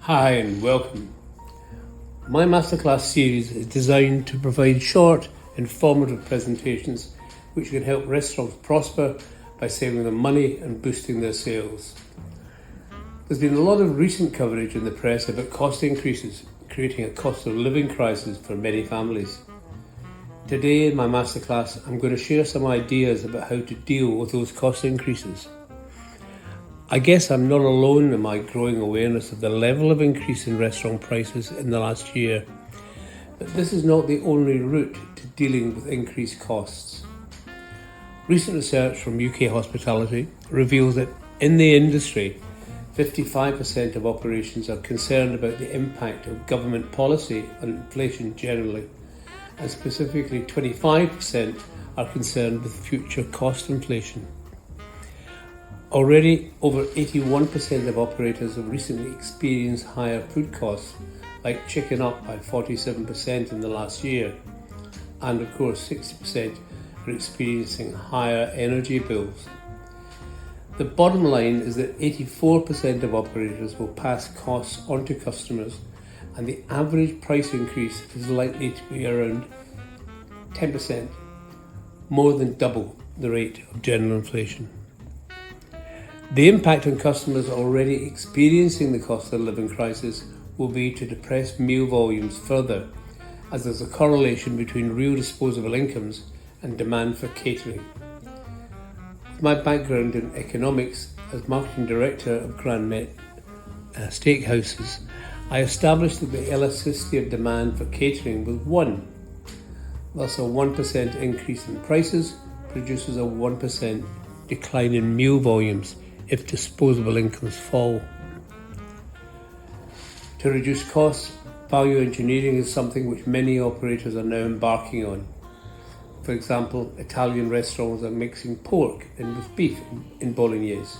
Hi and welcome. My Masterclass series is designed to provide short, informative presentations which can help restaurants prosper by saving them money and boosting their sales. There's been a lot of recent coverage in the press about cost increases, creating a cost of living crisis for many families. Today in my Masterclass, I'm going to share some ideas about how to deal with those cost increases. I guess I'm not alone in my growing awareness of the level of increase in restaurant prices in the last year, but this is not the only route to dealing with increased costs. Recent research from UK Hospitality reveals that in the industry, 55% of operations are concerned about the impact of government policy on inflation generally, and specifically 25% are concerned with future cost inflation. Already, over 81% of operators have recently experienced higher food costs, like chicken up by 47% in the last year, and of course 60% are experiencing higher energy bills. The bottom line is that 84% of operators will pass costs on to customers, and the average price increase is likely to be around 10%, more than double the rate of general inflation. The impact on customers already experiencing the cost of living crisis will be to depress meal volumes further, as there's a correlation between real disposable incomes and demand for catering. With my background in economics as marketing director of Grand Met Steakhouses, I established that the elasticity of demand for catering was 1. Thus, a 1% increase in prices produces a 1% decline in meal volumes if disposable incomes fall. To reduce costs, value engineering is something which many operators are now embarking on. For example, Italian restaurants are mixing pork in with beef in bolognese.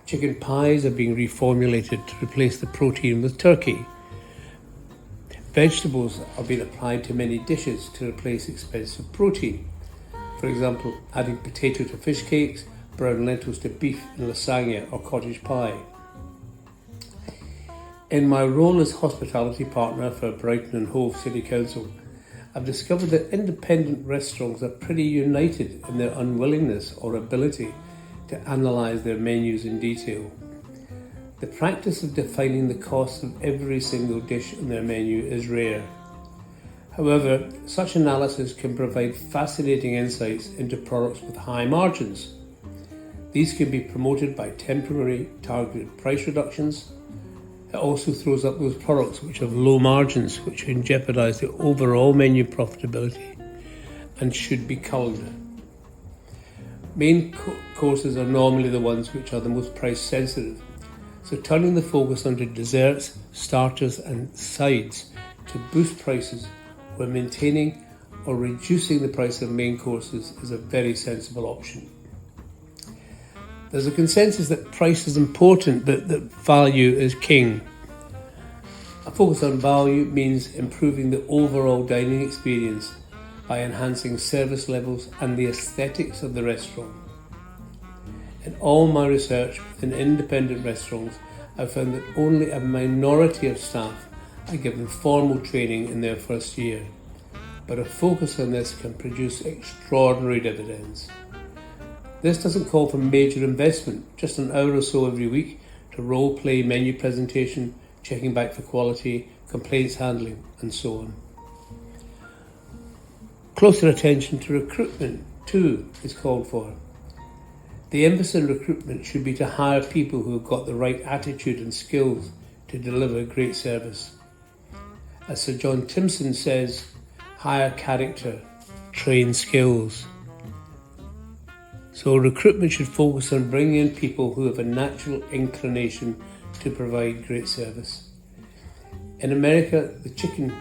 Chicken pies are being reformulated to replace the protein with turkey. Vegetables are being applied to many dishes to replace expensive protein. For example, adding potato to fish cakes, brown lentils to beef in lasagna or cottage pie. In my role as hospitality partner for Brighton and Hove City Council, I've discovered that independent restaurants are pretty united in their unwillingness or ability to analyse their menus in detail. The practice of defining the cost of every single dish on their menu is rare. However, such analysis can provide fascinating insights into products with high margins. These can be promoted by temporary targeted price reductions. It also throws up those products which have low margins, which can jeopardise the overall menu profitability and should be culled. Main courses are normally the ones which are the most price sensitive, so turning the focus onto desserts, starters and sides to boost prices when maintaining or reducing the price of main courses is a very sensible option. There's a consensus that price is important, but that value is king. A focus on value means improving the overall dining experience by enhancing service levels and the aesthetics of the restaurant. In all my research within independent restaurants, I've found that only a minority of staff are given formal training in their first year, but a focus on this can produce extraordinary dividends. This doesn't call for major investment, just an hour or so every week to role-play menu presentation, checking back for quality, complaints handling, and so on. Closer attention to recruitment, too, is called for. The emphasis in recruitment should be to hire people who have got the right attitude and skills to deliver great service. As Sir John Timson says, hire character, train skills. So recruitment should focus on bringing in people who have a natural inclination to provide great service. In America, the chicken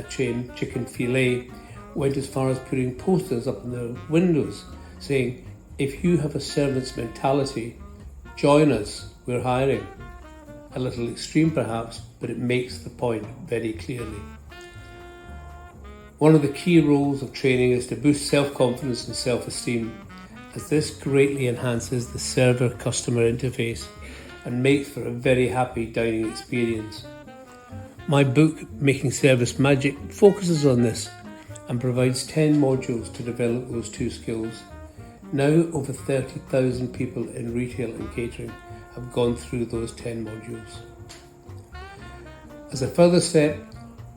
chain, Chicken Filet, went as far as putting posters up in their windows saying, "If you have a servant's mentality, join us, we're hiring." A little extreme perhaps, but it makes the point very clearly. One of the key roles of training is to boost self-confidence and self-esteem, as this greatly enhances the server-customer interface and makes for a very happy dining experience. My book, Making Service Magic, focuses on this and provides 10 modules to develop those two skills. Now over 30,000 people in retail and catering have gone through those 10 modules. As a further step,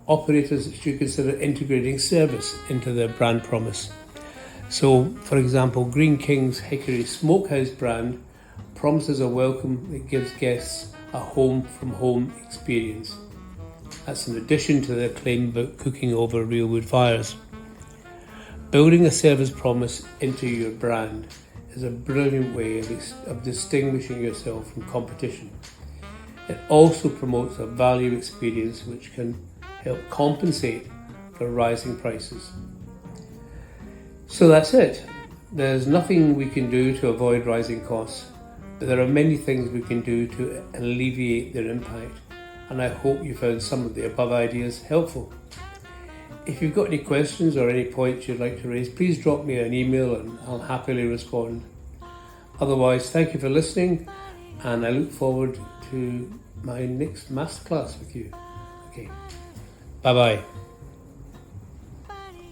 operators should consider integrating service into their brand promise. So, for example, Green King's Hickory Smokehouse brand promises a welcome that gives guests a home-from-home experience. That's in addition to their claim about cooking over real wood fires. Building a service promise into your brand is a brilliant way of distinguishing yourself from competition. It also promotes a value experience which can help compensate for rising prices. So that's it. There's nothing we can do to avoid rising costs, but there are many things we can do to alleviate their impact, and I hope you found some of the above ideas helpful. If you've got any questions or any points you'd like to raise, please drop me an email and I'll happily respond. Otherwise, thank you for listening, and I look forward to my next masterclass with you. Okay, bye-bye.